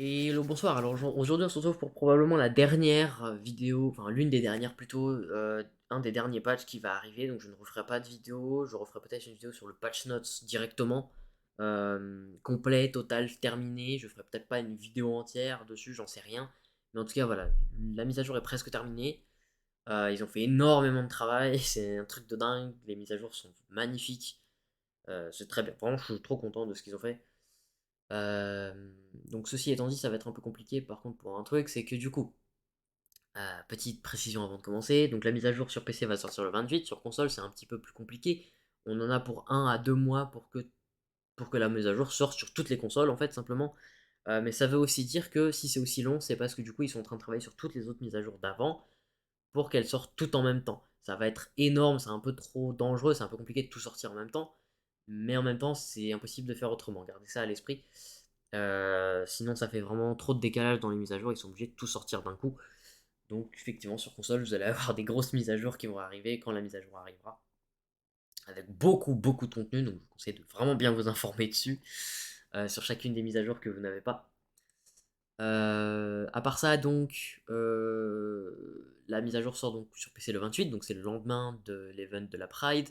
Et le bonsoir, alors aujourd'hui on se retrouve pour probablement la dernière vidéo, enfin l'une des dernières plutôt, un des derniers patchs qui va arriver, donc je ne referai pas de vidéo, je referai peut-être une vidéo sur le patch notes directement, complet, total, terminé, je ferai peut-être pas une vidéo entière dessus, j'en sais rien, mais en tout cas voilà, la mise à jour est presque terminée, ils ont fait énormément de travail, c'est un truc de dingue, les mises à jour sont magnifiques, c'est très bien, vraiment je suis trop content de ce qu'ils ont fait. Euh, donc ceci étant dit, ça va être un peu compliqué par contre pour un truc, c'est que du coup, petite précision avant de commencer, donc la mise à jour sur PC va sortir le 28, sur console c'est un petit peu plus compliqué, on en a pour 1 à 2 mois pour que la mise à jour sorte sur toutes les consoles en fait simplement. Mais ça veut aussi dire que si c'est aussi long, c'est parce que du coup ils sont en train de travailler sur toutes les autres mises à jour d'avant pour qu'elles sortent toutes en même temps. Ça va être énorme, c'est un peu trop dangereux, c'est un peu compliqué de tout sortir en même temps, mais en même temps c'est impossible de faire autrement, gardez ça à l'esprit. Sinon, ça fait vraiment trop de décalage dans les mises à jour. Ils sont obligés de tout sortir d'un coup. Donc, effectivement, sur console, vous allez avoir des grosses mises à jour qui vont arriver quand la mise à jour arrivera. Avec beaucoup, beaucoup de contenu. Donc, je vous conseille de vraiment bien vous informer dessus. Sur chacune des mises à jour que vous n'avez pas. À part ça, donc, la mise à jour sort donc sur PC le 28. Donc, c'est le lendemain de l'event de la Pride.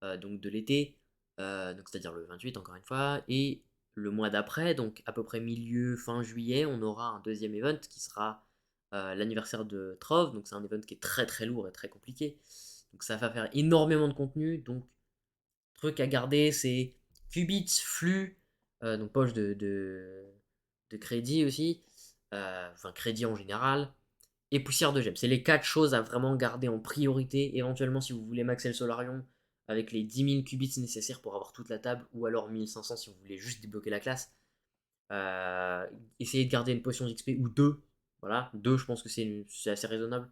Donc de l'été, donc c'est-à-dire le 28 encore une fois, et le mois d'après, donc à peu près milieu fin juillet, on aura un deuxième event qui sera l'anniversaire de Trove, donc c'est un event qui est très très lourd et très compliqué, donc ça va faire énormément de contenu, donc truc à garder c'est qubits, flux, donc poche de crédit aussi, enfin crédit en général, et poussière de gemmes. C'est les 4 choses à vraiment garder en priorité. Éventuellement, si vous voulez maxer le Solarion avec les 10 000 qubits nécessaires pour avoir toute la table, ou alors 1500 si vous voulez juste débloquer la classe, euh, essayez de garder une potion d'XP ou deux. Voilà, deux, je pense que c'est assez raisonnable.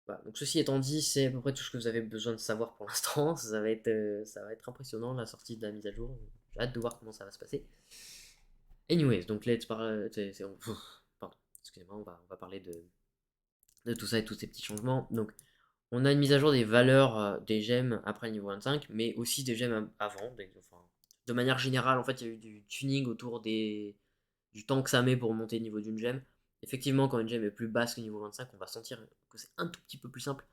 Voilà. Donc, ceci étant dit, c'est à peu près tout ce que vous avez besoin de savoir pour l'instant. Ça va être impressionnant la sortie de la mise à jour. J'ai hâte de voir comment ça va se passer. Anyways, donc let's parler. Pardon, excusez-moi, on va parler de tout ça et tous ces petits changements. Donc, on a une mise à jour des valeurs des gemmes après le niveau 25, mais aussi des gemmes avant. Enfin, de manière générale, en fait, il y a eu du tuning autour du temps que ça met pour monter le niveau d'une gemme. Effectivement, quand une gemme est plus basse que niveau 25, on va sentir que c'est un tout petit peu plus simple.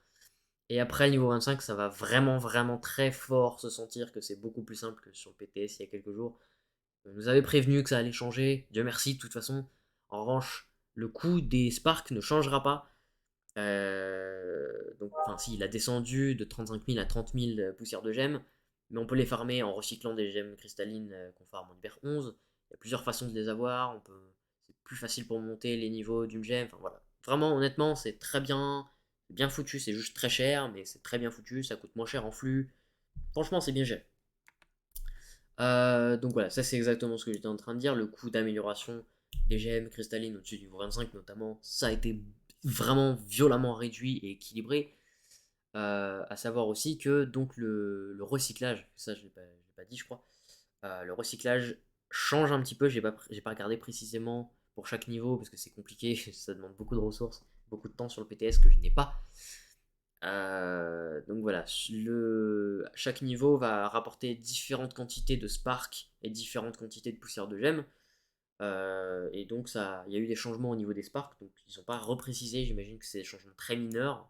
Et après le niveau 25, ça va vraiment, vraiment très fort se sentir que c'est beaucoup plus simple que sur le PTS il y a quelques jours. On nous avait prévenu que ça allait changer, Dieu merci de toute façon. En revanche, le coût des Sparks ne changera pas. Donc, enfin, si, il a descendu de 35 000 à 30 000 poussières de gemmes, mais on peut les farmer en recyclant des gemmes cristallines qu'on farme en hiver 11. Il y a plusieurs façons de les avoir. C'est plus facile pour monter les niveaux d'une gemme. Enfin voilà. Vraiment, honnêtement, c'est très bien, bien foutu. C'est juste très cher, mais c'est très bien foutu. Ça coûte moins cher en flux. Franchement, c'est bien géré. Donc voilà, ça c'est exactement ce que j'étais en train de dire. Le coût d'amélioration des gemmes cristallines au-dessus du niveau 25 notamment, ça a été vraiment violemment réduit et équilibré. À savoir aussi que donc le recyclage, ça je l'ai pas dit je crois, le recyclage change un petit peu, j'ai pas regardé précisément pour chaque niveau parce que c'est compliqué, ça demande beaucoup de ressources, beaucoup de temps sur le PTS que je n'ai pas. Donc voilà, chaque niveau va rapporter différentes quantités de spark et différentes quantités de poussière de gemmes. Et donc ça, il y a eu des changements au niveau des sparks, donc ils sont pas reprécisés, j'imagine que c'est des changements très mineurs.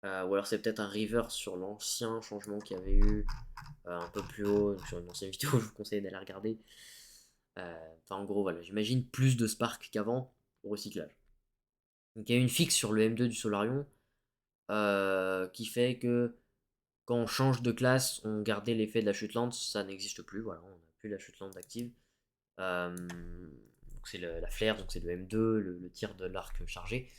Ou alors c'est peut-être un reverse sur l'ancien changement qu'il y avait eu un peu plus haut, donc sur une ancienne vidéo, je vous conseille d'aller regarder. Enfin en gros voilà, j'imagine plus de spark qu'avant au recyclage. Donc il y a une fixe sur le M2 du Solarion qui fait que quand on change de classe, on gardait l'effet de la chute lente, ça n'existe plus, voilà, on n'a plus la chute lente active. Donc c'est la flare, donc c'est le M2, le tir de l'arc chargé.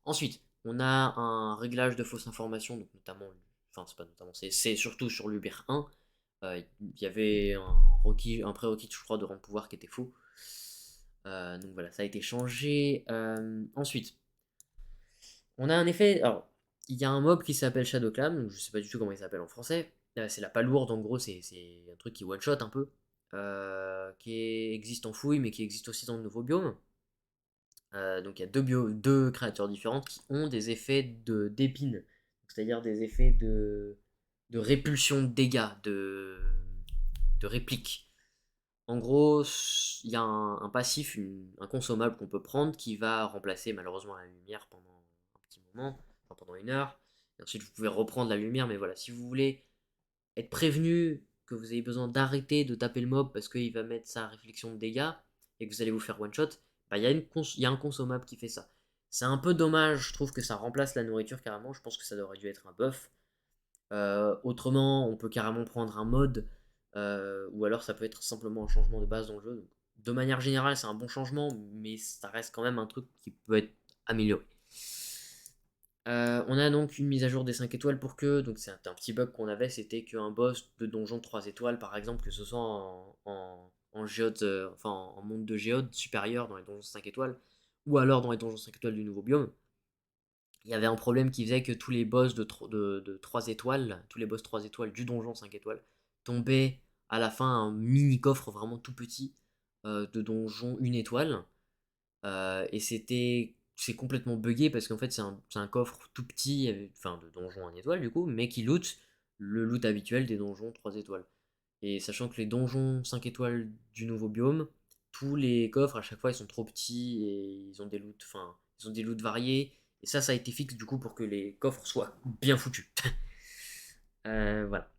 Ensuite, on a un réglage de fausses informations, donc notamment, enfin c'est pas notamment, c'est surtout sur l'Uber 1. Il y avait un prérequis, je crois, de rang de pouvoir qui était faux. Donc voilà, ça a été changé. Ensuite, on a un effet. Alors, il y a un mob qui s'appelle Shadowclam, donc je sais pas du tout comment il s'appelle en français. C'est la palourde, en gros, c'est un truc qui one-shot un peu. Existe en fouille, mais qui existe aussi dans le nouveau biome. Donc il y a deux créatures différentes qui ont des effets d'épine, c'est-à-dire des effets de répulsion de dégâts, de réplique. En gros, il y a un passif, un consommable qu'on peut prendre qui va remplacer malheureusement la lumière pendant un petit moment, enfin pendant 1 heure. Et ensuite, vous pouvez reprendre la lumière, mais voilà, si vous voulez être prévenu que vous avez besoin d'arrêter de taper le mob parce qu'il va mettre sa réflexion de dégâts et que vous allez vous faire one shot, bah il y a un consommable qui fait ça. C'est un peu dommage, je trouve que ça remplace la nourriture carrément. Je pense que ça aurait dû être un buff. Autrement, on peut carrément prendre un mode, ou alors ça peut être simplement un changement de base dans le jeu. Donc, de manière générale, c'est un bon changement, mais ça reste quand même un truc qui peut être amélioré. On a donc une mise à jour des 5 étoiles pour que, donc c'est un petit bug qu'on avait, c'était qu'un boss de donjon de 3 étoiles, par exemple, que ce soit en géode, enfin en monde de géode supérieur dans les donjons 5 étoiles, ou alors dans les donjons 5 étoiles du nouveau biome, il y avait un problème qui faisait que tous les boss de 3 étoiles, tous les boss 3 étoiles du donjon 5 étoiles, tombaient à la fin un mini coffre vraiment tout petit, de donjon 1 étoile. Et c'est complètement buggé parce qu'en fait c'est un coffre tout petit, enfin de donjon 1 étoile du coup, mais qui loot le loot habituel des donjons 3 étoiles. Et sachant que les donjons 5 étoiles du nouveau biome, tous les coffres à chaque fois ils sont trop petits et ils ont des loots variés. Et ça a été fixe du coup pour que les coffres soient bien foutus. Voilà.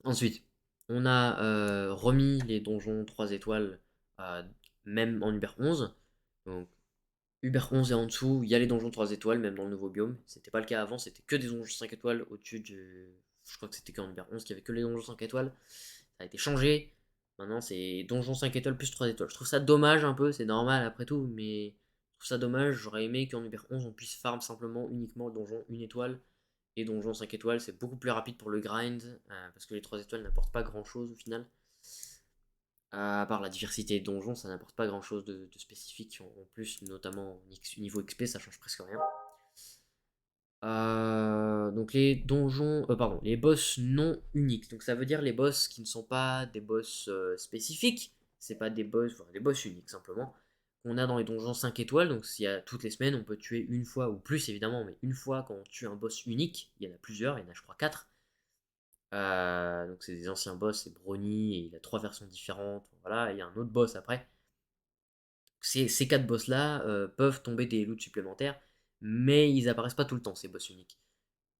Ensuite, on a remis les donjons 3 étoiles, euh, même en Uber 11. Donc Uber 11 et en dessous, il y a les donjons 3 étoiles, même dans le nouveau biome. C'était pas le cas avant, c'était que des donjons 5 étoiles au-dessus du. Je crois que c'était qu'en Uber 11 qu'il y avait que les donjons 5 étoiles. Ça a été changé. Maintenant, c'est donjons 5 étoiles plus 3 étoiles. Je trouve ça dommage un peu, c'est normal après tout, mais je trouve ça dommage. J'aurais aimé qu'en Uber 11 on puisse farm simplement uniquement donjon 1 étoile et donjon 5 étoiles. C'est beaucoup plus rapide pour le grind, parce que les 3 étoiles n'apportent pas grand chose au final. À part la diversité des donjons, ça n'apporte pas grand chose de spécifique. En plus, notamment niveau XP, ça change presque rien. Donc les donjons, pardon, les boss non uniques. Donc ça veut dire les boss qui ne sont pas des boss spécifiques. C'est pas des boss, enfin, des boss uniques simplement. On a dans les donjons 5 étoiles. Donc s'il y a toutes les semaines, on peut tuer une fois ou plus évidemment, mais une fois quand on tue un boss unique. Il y en a plusieurs, il y en a je crois 4. Donc c'est des anciens boss, c'est Brony, et il a 3 versions différentes. Voilà, et il y a un autre boss après. Ces 4 boss là peuvent tomber des loots supplémentaires, mais ils apparaissent pas tout le temps, ces boss uniques.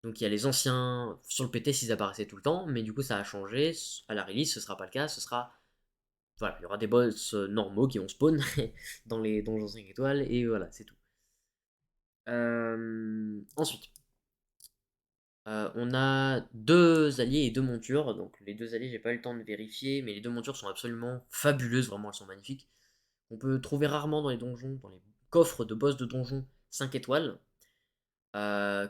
Donc il y a les anciens, sur le PTS ils apparaissaient tout le temps, mais du coup ça a changé. À la release, ce sera pas le cas, ce sera. Voilà, il y aura des boss normaux qui vont spawn dans les donjons 5 étoiles, et voilà, c'est tout. Ensuite, on a 2 alliés et 2 montures. Donc les 2 alliés, j'ai pas eu le temps de vérifier, mais les 2 montures sont absolument fabuleuses, vraiment elles sont magnifiques. On peut trouver rarement dans les donjons, dans les coffres de boss de donjons 5 étoiles,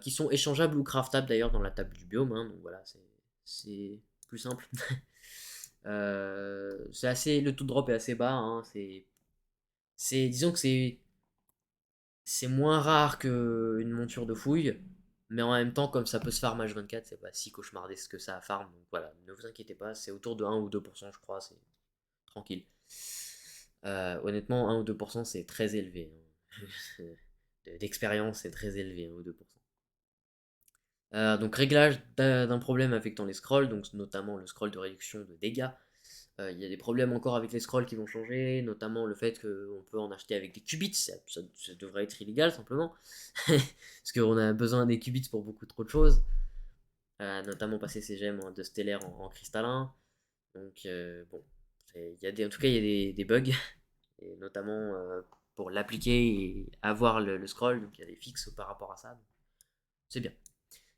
qui sont échangeables ou craftables d'ailleurs dans la table du biome, hein, donc voilà, c'est plus simple. Le taux de drop est assez bas, hein, disons que c'est moins rare qu'une monture de fouille, mais en même temps, comme ça peut se farm H24, c'est pas si cauchemardesque que ça à farm, donc voilà, ne vous inquiétez pas, c'est autour de 1 ou 2%, je crois, c'est tranquille. Honnêtement, 1 ou 2%, c'est très élevé, hein. D'expérience, c'est très élevé, 1 ou 2%. Donc réglage d'un problème affectant les scrolls, donc notamment le scroll de réduction de dégâts. Il y a des problèmes encore avec les scrolls qui vont changer, notamment le fait qu'on peut en acheter avec des qubits. Ça devrait être illégal simplement, parce qu'on a besoin des qubits pour beaucoup trop de choses, notamment passer ses gemmes de stellaire en cristallin. Donc bon, en tout cas il y a des bugs, et notamment pour l'appliquer et avoir le scroll, donc il y a des fixes par rapport à ça. C'est bien.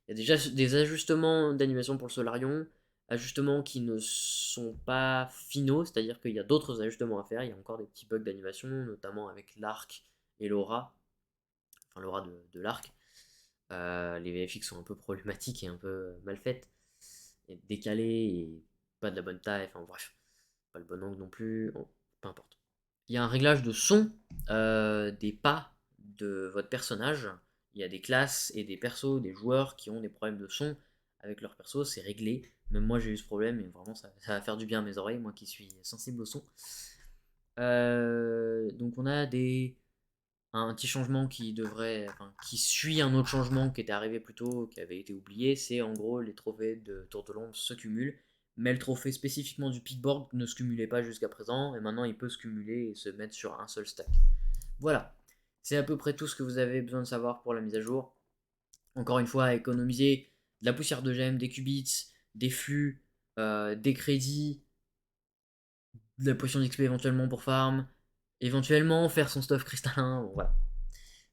Il y a déjà des ajustements d'animation pour le Solarion, ajustements qui ne sont pas finaux, c'est-à-dire qu'il y a d'autres ajustements à faire. Il y a encore des petits bugs d'animation, notamment avec l'arc et l'aura, enfin l'aura de l'arc. Les VFX sont un peu problématiques et un peu mal faites, et décalées, et pas de la bonne taille, enfin bref, pas le bon angle non plus, bon, peu importe. Il y a un réglage de son des pas de votre personnage. Il y a des classes et des persos, des joueurs qui ont des problèmes de son avec leur perso, c'est réglé. Même moi j'ai eu ce problème et vraiment ça va faire du bien à mes oreilles, moi qui suis sensible au son. Donc on a un petit changement qui suit un autre changement qui était arrivé plus tôt, qui avait été oublié. C'est en gros les trophées de Tour de l'Ombre se cumulent, mais le trophée spécifiquement du Pickboard ne se cumulait pas jusqu'à présent, et maintenant il peut se cumuler et se mettre sur un seul stack. Voilà, c'est à peu près tout ce que vous avez besoin de savoir pour la mise à jour. Encore une fois, économiser de la poussière de gemmes, des qubits, des flux, des crédits, de la potion d'XP éventuellement pour farm, éventuellement faire son stuff cristallin, bon, voilà.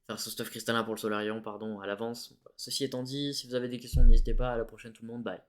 Faire son stuff cristallin pour le Solarion, pardon, à l'avance. Ceci étant dit, si vous avez des questions, n'hésitez pas, à la prochaine tout le monde, bye.